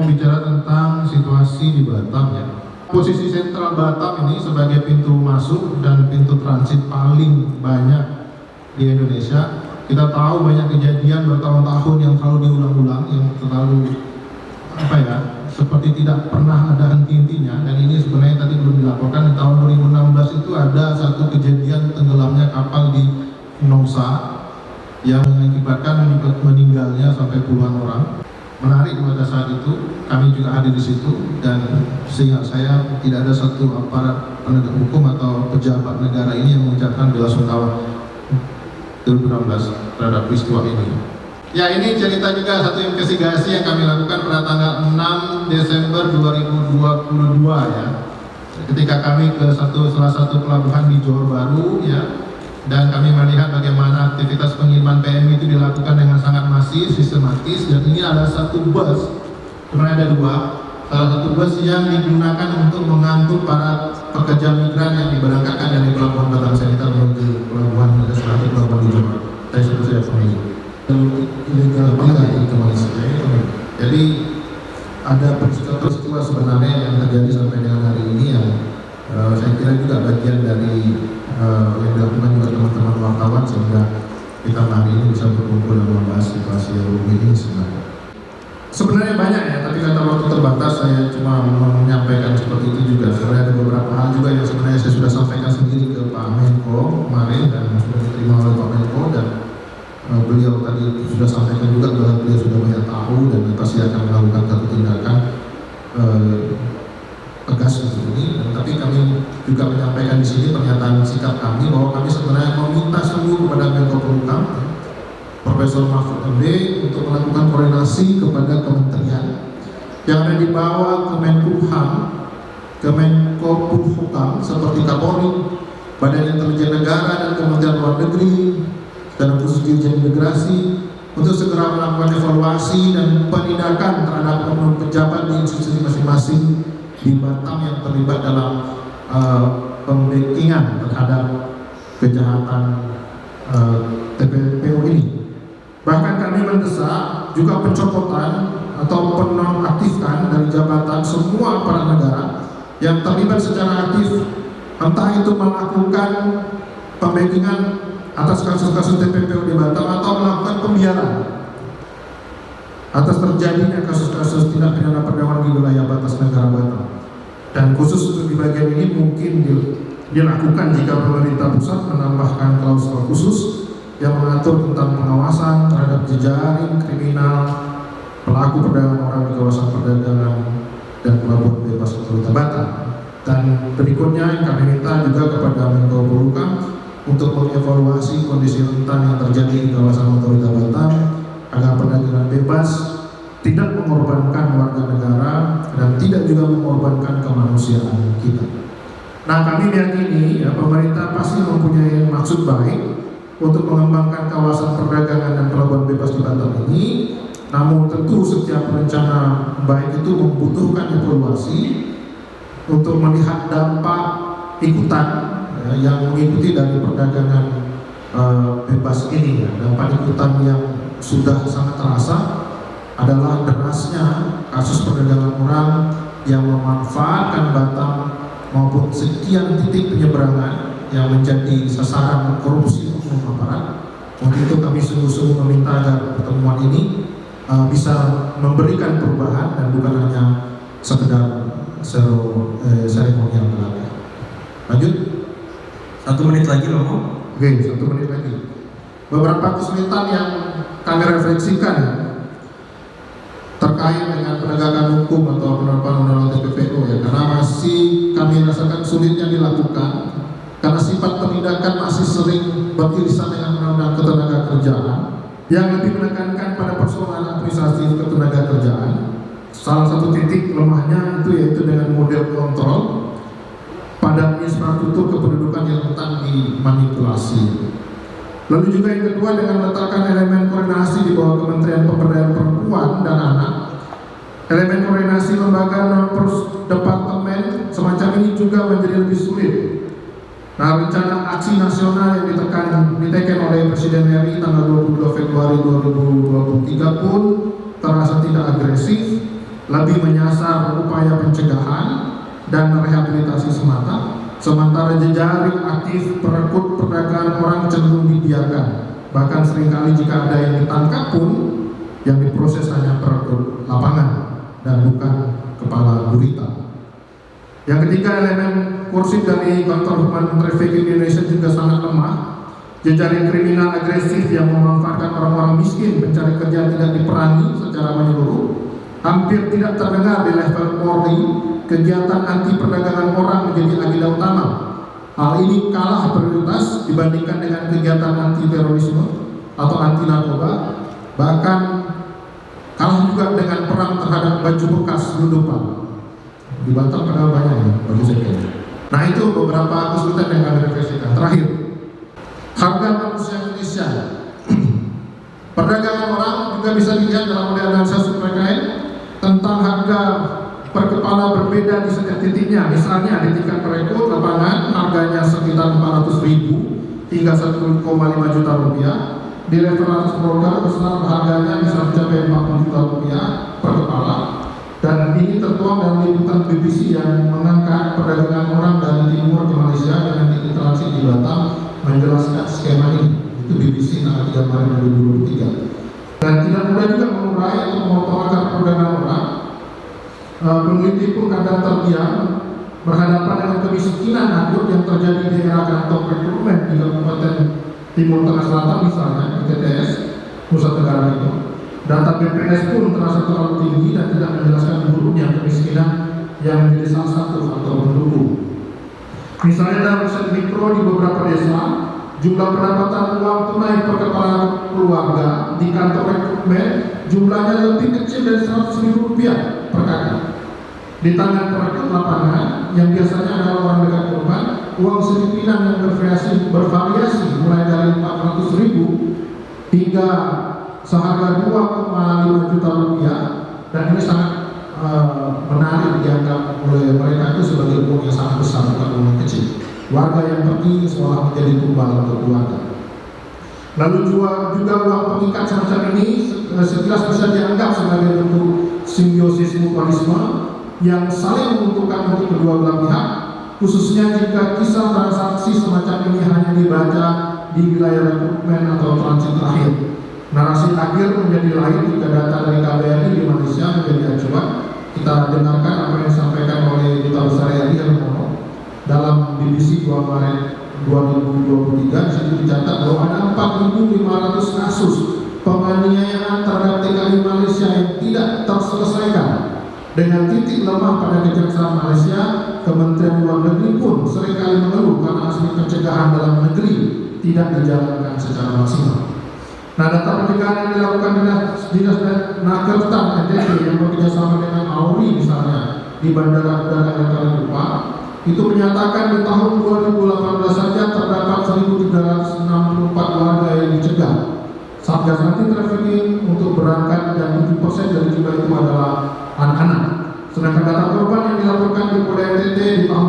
bicara tentang situasi di Batam ya. Posisi sentral Batam ini sebagai pintu masuk dan pintu transit paling banyak di Indonesia. Kita tahu banyak kejadian bertahun-tahun yang selalu diulang-ulang, yang selalu seperti tidak pernah ada henti-hentinya. Dan ini sebenarnya tadi belum dilaporkan. Di tahun 2016 itu ada satu kejadian tenggelamnya kapal di Nusa yang mengakibatkan meninggalnya sampai puluhan orang. Menarik pada saat itu kami juga hadir di situ, dan seingat saya tidak ada satu aparat penegak hukum atau pejabat negara ini yang mengucapkan belasungkawa 2016 terhadap peristiwa ini. Ya, ini cerita juga satu investigasi yang kami lakukan pada tanggal 6 Desember 2022 ya. Ketika kami ke salah satu pelabuhan di Johor Bahru ya, dan kami melihat bagaimana aktivitas pengiriman PMI itu dilakukan dengan sangat masif, sistematis, dan ini ada satu bus, sebenarnya ada dua, salah satu bus yang digunakan untuk mengangkut para pekerja migran yang diberangkatkan dari pelabuhan Batam Senitar menuju pelabuhan administratif pelabuhan di Johor. Saya sebut saja PMI. Jadi ada peristiwa sebenarnya yang terjadi sampai dengan hari ini yang saya kira juga bagian dari yang dilakukan juga teman-teman wartawan, sehingga kita hari ini bisa berkumpul dan membahas situasi yang rumit ini sebenarnya banyak ya, tapi karena waktu terbatas saya cuma menyampaikan seperti itu juga. Sebenarnya ada beberapa hal juga yang sebenarnya saya sudah sampaikan sendiri ke Pak Menko kemarin dan sudah diterima oleh Pak Menko, dan beliau tadi sudah sampaikan juga bahwa beliau sudah banyak tahu dan pasti akan melakukan satu tindakan tegas untuk ini. Tapi kami juga menyampaikan di sini pernyataan sikap kami bahwa kami sebenarnya meminta seluruh kepada Menko Polhukam, Profesor Mahfud MD, untuk melakukan koordinasi kepada kementerian yang ada di bawah Kemenkumham, Kemenko Polhukam seperti Kapolri, Badan Intelijen Negara, dan Kementerian Luar Negeri, dan khusus Dirjen Imigrasi, untuk segera melakukan evaluasi dan penindakan terhadap oknum pejabat di institusi masing-masing di Batam yang terlibat dalam pembackingan terhadap kejahatan TPPO ini. Bahkan kami mendesak juga pencopotan atau penonaktifkan dari jabatan semua aparat negara yang terlibat secara aktif, entah itu melakukan pembackingan atas kasus-kasus TPPO di Batam atau melakukan pembiaran atas terjadinya kasus-kasus tindak pidana perdagangan di wilayah batas negara Batam. Dan khusus untuk di bagian ini mungkin dilakukan jika pemerintah pusat menambahkan klausul khusus yang mengatur tentang pengawasan terhadap jejaring kriminal pelaku perdagangan orang di kawasan perdagangan dan pelabuhan bebas Otorita Batam. Dan berikutnya yang kami minta juga kepada Menko Polhukam untuk mengevaluasi kondisi rentan yang terjadi di kawasan Otorita Batam agar perdagangan bebas tidak mengorbankan warga negara dan tidak juga mengorbankan kemanusiaan kita. Nah, kami meyakini ya, pemerintah pasti mempunyai maksud baik untuk mengembangkan kawasan perdagangan dan pelabuhan bebas di Batam ini. Namun tentu setiap rencana baik itu membutuhkan evaluasi untuk melihat dampak ikutan yang mengikuti dari perdagangan bebas ini ya. Dampak ikutan yang sudah sangat terasa adalah derasnya kasus perdagangan orang yang memanfaatkan Batam maupun sekian titik penyeberangan yang menjadi sasaran korupsi oknum aparat. Untuk itu kami sungguh-sungguh meminta agar pertemuan ini bisa memberikan perubahan dan bukan hanya sekedar seremonial belaka. Lanjut. 1 menit lagi loh. Oke, 1 menit lagi. Beberapa kesulitan yang kami refleksikan terkait dengan penegakan hukum atau penerapan undang-undang TPPO ya, karena masih kami rasakan sulitnya dilakukan karena sifat penindakan masih sering beririsan dengan undang-undang ketenagakerjaan yang lebih menekankan pada persoalan administrasi ketenagakerjaan. Salah satu titik lemahnya itu yaitu dengan model kontrol pada infrastruktur kependudukan yang rentan dimanipulasi. Lalu juga yang kedua dengan meletakkan elemen koordinasi di bawah Kementerian Pemberdayaan Perempuan dan Anak. Elemen koordinasi lembaga non departemen semacam ini juga menjadi lebih sulit. Nah, rencana aksi nasional yang ditekan oleh Presiden RI tanggal 22 Februari 2023 pun terasa tidak agresif lebih menyasar upaya pencegahan dan rehabilitasi semata, sementara jejaring aktif perekrut perdagangan orang cenderung dibiarkan. Bahkan seringkali jika ada yang ditangkap pun, yang diproses hanya perekrut lapangan dan bukan kepala gurita. Yang ketiga, elemen kursif dari kantor human trafficking Indonesia juga sangat lemah. Jejaring kriminal agresif yang memanfaatkan orang-orang miskin mencari kerja tidak diperangi secara menyeluruh. Hampir tidak terdengar di level Polri kegiatan anti perdagangan orang menjadi agenda utama. Hal ini kalah prioritas dibandingkan dengan kegiatan anti terorisme atau anti narkoba, bahkan kalah juga dengan perang terhadap baju bekas ludupan. Di Batam padahal banyak ya, bagus saja. Nah, itu beberapa kesulitan yang kami refleksikan. Terakhir, harga manusia Indonesia. Perdagangan orang juga bisa dilihat dalam model analisa Suprakain tentang harga per kepala berbeda di setiap titiknya. Misalnya di tingkat perekrut lapangan harganya sekitar 400.000 hingga 1,5 juta rupiah. Di level atas broker besar harganya bisa mencapai 40 juta rupiah per kepala. Dan ini tertuang dalam liputan BBC yang mengangkat perdagangan orang dari timur ke Malaysia dengan titik transit di Batam menjelaskan skema ini. Itu BBC tanggal 3 Maret 2023. Dan tidak mudah juga mengurai atau memotong akar perdagangan orang. Peneliti pun kadang terdiam berhadapan dengan kemiskinan akut yang terjadi di era kantong rekrutmen di Kabupaten Timur Tengah Selatan, misalnya di TTS Nusa Tenggara itu. Data BPS pun terasa terlalu tinggi dan tidak menjelaskan buruknya kemiskinan yang menjadi salah satu faktor pendukung. Misalnya dalam riset mikro di beberapa desa, jumlah pendapatan uang tunai per kepala keluarga di kantor rekrutmen jumlahnya lebih kecil dari 100.000 rupiah per kakak. Di tangan perekrut lapangan yang biasanya adalah orang dekat korban, uang selipinan yang bervariasi mulai dari 400.000 hingga seharga 2,5 juta rupiah, dan ini sangat menarik dianggap oleh mereka itu sebagai uang yang sangat besar, bukan uang yang kecil. Warga yang pergi seolah menjadi tumbal untuk keluarga. Lalu juga uang pengikat semacam ini sekilas bisa dianggap sebagai bentuk simbiosis mutualisme yang saling menguntungkan untuk kedua belah pihak, khususnya jika kisah transaksi semacam ini hanya dibaca di wilayah rekrutmen atau transit terakhir. Narasi akhir menjadi lain jika data dari KBRI di Malaysia menjadi acuan. Kita dengarkan apa yang disampaikan oleh Duta Besar RI Hermono dalam BBC 2 Maret 2023. Di situ dicatat bahwa ada 4.500 kasus penganiayaan terhadap TKI Malaysia yang tidak terselesaikan. Dengan titik lemah pada Kejaksaan Malaysia, Kementerian Luar Negeri pun seringkali mengeluh karena aspek pencegahan dalam negeri tidak dijalankan secara maksimal. Nah, data pencegahan yang dilakukan Dinas Nakertan NTT yang bekerjasama dengan AURI misalnya di Bandara Udara Balikpapan itu menyatakan di tahun 2018 saja terdapat 1.364 warga yang dicegah Satgas Anti Trafficking untuk berangkat, dan 7% dari jumlah itu adalah anak-anak. Sedangkan data korban yang dilaporkan di Polda NTT di tahun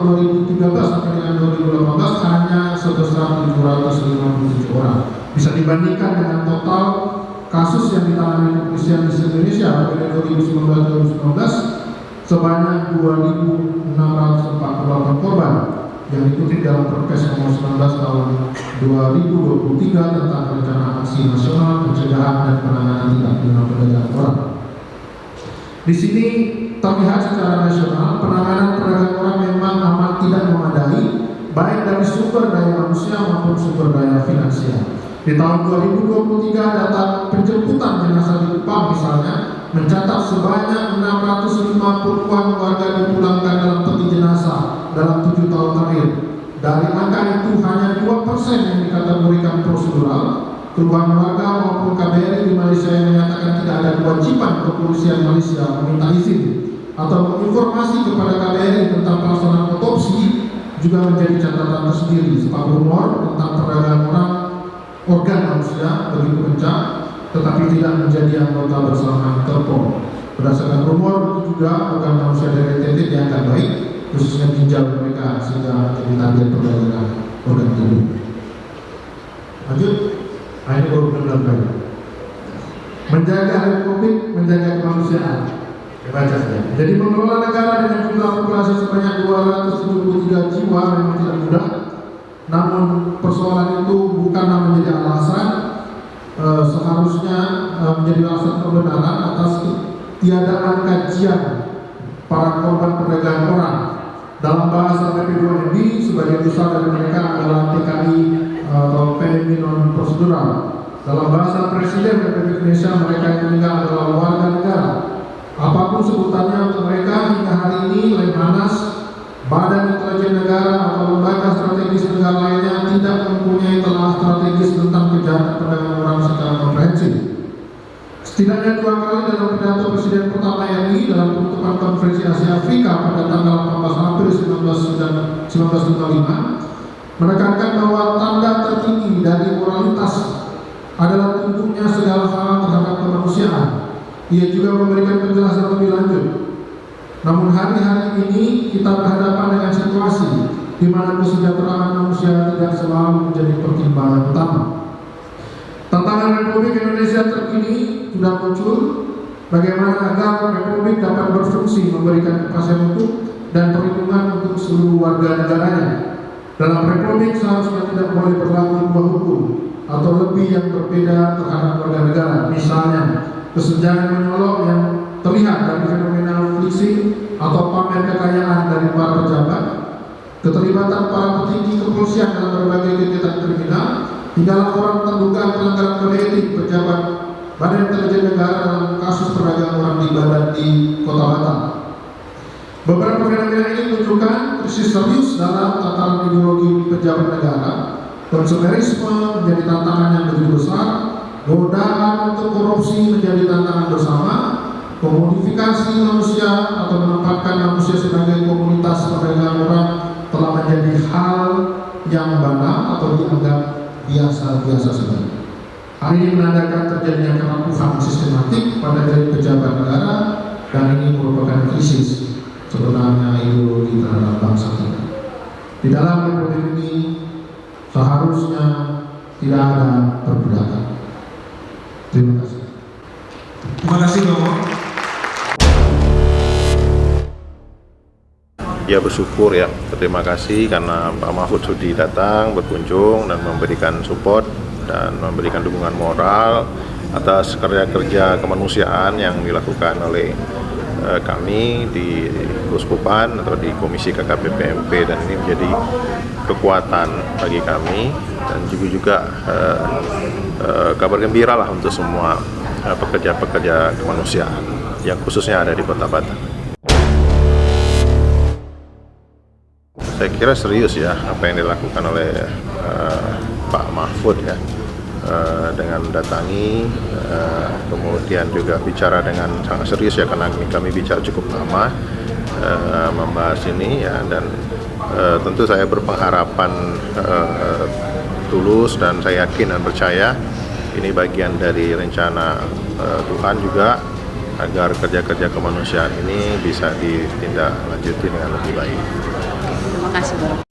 2013 sampai dengan 2018 hanya sebesar 757 orang. Bisa dibandingkan dengan total kasus yang ditangani kepolisian di Indonesia pada 2019-2019 sebanyak 2.648 korban yang dikutip dalam Perpres nomor 19 tahun 2023 tentang Rencana Aksi Nasional Pencegahan dan Penanganan Tindak Pidana Perdagangan Orang. Di sini terlihat secara nasional penanganan perdagangan orang memang amat tidak memadai, baik dari sumber daya manusia maupun sumber daya finansial. Di tahun 2023 data penjemputan jenazah di Kupang misalnya mencatat sebanyak 650-an warga dipulangkan dalam peti jenazah dalam 7 tahun terakhir. Dari angka itu hanya 2% yang dikategorikan prosedural. Keluhan warga maupun KBRI di Malaysia yang menyatakan tidak ada kewajiban kepolisian Malaysia meminta izin atau menginformasi kepada KBRI tentang pelaksanaan otopsi juga menjadi catatan tersendiri. Sebab rumor tentang perdagangan orang organ manusia begitu kencang, tetapi tidak menjadi anggota bersama Interpol. Berdasarkan rumor itu juga organ manusia dari NTT dianggap baik, khususnya ginjal mereka, sehingga jadi target perdagangan organ tubuh. Lanjut, ini baru benar-benar menjaga republik, menjaga kemanusiaan. Jadi mengelola negara dengan jumlah populasi sebanyak 273 jiwa memang tidak mudah. Namun persoalan itu bukanlah menjadi alasan, seharusnya menjadi alasan kebenaran atas ketiadaan kajian para korban perdagangan orang. Dalam bahasa PP2MD, sebagai besar dari mereka adalah TKI atau PMI non prosedural. Dalam bahasa Presiden Republik Indonesia, mereka yang meninggal adalah warga negara. Apapun sebutannya untuk mereka, hingga hari ini Lemhanas, Badan Intelijen Negara atau lembaga strategis negara lainnya tidak mempunyai telah strategis tentang kejahatan perdagangan orang secara komprehensif. Setidaknya 2 kali dalam pidato Presiden pertama RI dalam penutupan Konferensi Asia Afrika pada tanggal 14 April 1955 menekankan bahwa tanda tertinggi dari moralitas adalah tunduknya segala hal terhadap kemanusiaan. Ia juga memberikan penjelasan lebih lanjut. Namun hari-hari ini kita berhadapan dengan situasi di mana kesejahteraan manusia tidak selalu menjadi pertimbangan utama. Tantangan Republik Indonesia terkini sudah muncul, bagaimana agar Republik dapat berfungsi memberikan kepastian hukum dan perlindungan untuk seluruh warga negaranya. Dalam Republik seharusnya tidak boleh berlaku 2 hukum atau lebih yang berbeda terhadap warga negara. Misalnya, kesenjangan menyolok yang terlihat dari fenomena fleexing atau pamer kekayaan dari para pejabat, keterlibatan para petinggi kepolisian dalam berbagai kegiatan kriminal, hingga laporan terduga pelanggaran kode etik pejabat Badan Intelijen Negara dalam kasus perdagangan orang di Badan di Kota Batam. Beberapa fenomena ini menunjukkan krisis serius dalam tataran ideologi pejabat negara. Konsumerisme menjadi tantangan yang begitu besar, godaan untuk korupsi menjadi tantangan bersama, komodifikasi manusia atau menempatkan manusia sebagai komunitas perdagangan orang telah menjadi hal yang banal atau dianggap biasa-biasa saja. Hal ini menandakan terjadinya kerapuhan sistematik pada dari pejabat negara, dan ini merupakan krisis sebenarnya ideologi terhadap bangsa kita. Di dalam republik ini seharusnya tidak ada perbudakan. Terima kasih. Terima kasih Romo. Ya, bersyukur ya, berterima kasih karena Pak Mahfud Sudi datang, berkunjung dan memberikan support dan memberikan dukungan moral atas kerja-kerja kemanusiaan yang dilakukan oleh kami di Kuskupan atau di Komisi KKP-PMP, dan ini menjadi kekuatan bagi kami dan juga kabar gembira lah untuk semua pekerja-pekerja kemanusiaan yang khususnya ada di Kota Batam. Saya kira serius ya apa yang dilakukan oleh Pak Mahfud ya, dengan datangi, kemudian juga bicara dengan sangat serius ya, karena kami bicara cukup lama membahas ini ya, dan tentu saya berpengharapan tulus dan saya yakin dan percaya ini bagian dari rencana Tuhan juga agar kerja-kerja kemanusiaan ini bisa ditindaklanjuti dengan lebih baik. Terima kasih, Bro.